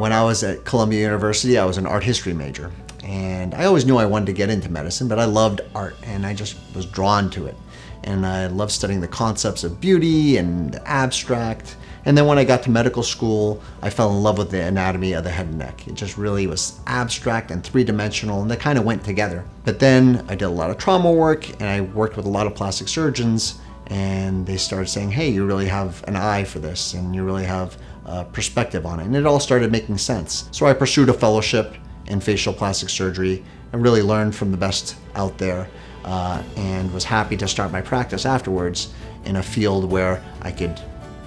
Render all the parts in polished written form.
When I was at Columbia University, I was an art history major. And I always knew I wanted to get into medicine, but I loved art and I just was drawn to it. And I loved studying the concepts of beauty and the abstract. And then when I got to medical school, I fell in love with the anatomy of the head and neck. It just really was abstract and three-dimensional, and they kind of went together. But then I did a lot of trauma work, and I worked with a lot of plastic surgeons, and they started saying, hey, you really have an eye for this, and you really have a perspective on it. And it all started making sense. So I pursued a fellowship in facial plastic surgery and really learned from the best out there, and was happy to start my practice afterwards in a field where I could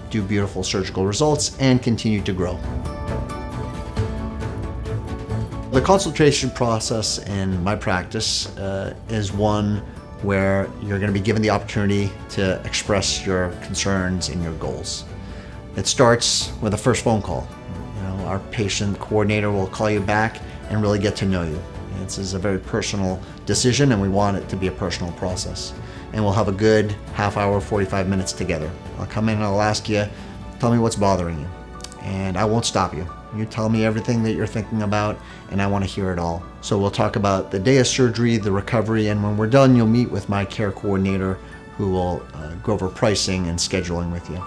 do beautiful surgical results and continue to grow. The consultation process in my practice is one where you're going to be given the opportunity to express your concerns and your goals. It starts with a first phone call. Our patient coordinator will call you back and really get to know you. This is a very personal decision, and we want it to be a personal process. And we'll have a good half hour, 45 minutes together. I'll come in and I'll ask you, tell me what's bothering you. And I won't stop you. You tell me everything that you're thinking about, and I want to hear it all. So we'll talk about the day of surgery, the recovery, and when we're done, you'll meet with my care coordinator who will go over pricing and scheduling with you.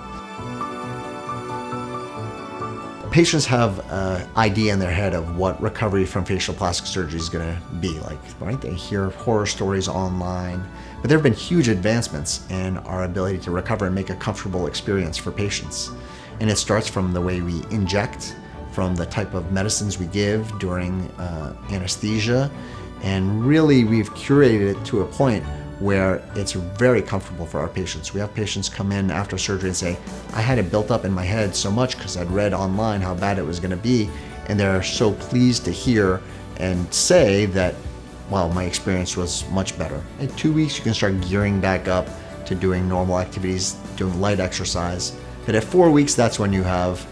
Patients have an idea in their head of what recovery from facial plastic surgery is going to be like, right? They hear horror stories online, but there have been huge advancements in our ability to recover and make a comfortable experience for patients. And it starts from the way we inject, from the type of medicines we give during anesthesia, and really we've curated it to a point where it's very comfortable for our patients. We have patients come in after surgery and say, I had it built up in my head so much because I'd read online how bad it was going to be, and they're so pleased to hear and say that, wow, my experience was much better. In 2 weeks, you can start gearing back up to doing normal activities, doing light exercise. But at 4 weeks, that's when you have,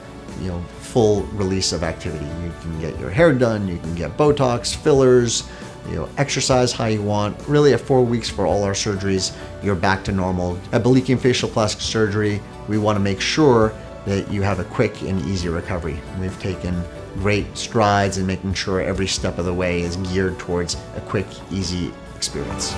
full release of activity. You can get your hair done, you can get Botox, fillers, exercise how you want. Really at 4 weeks for all our surgeries, you're back to normal. At Balikian Facial Plastic Surgery, we want to make sure that you have a quick and easy recovery. We've taken great strides in making sure every step of the way is geared towards a quick, easy experience.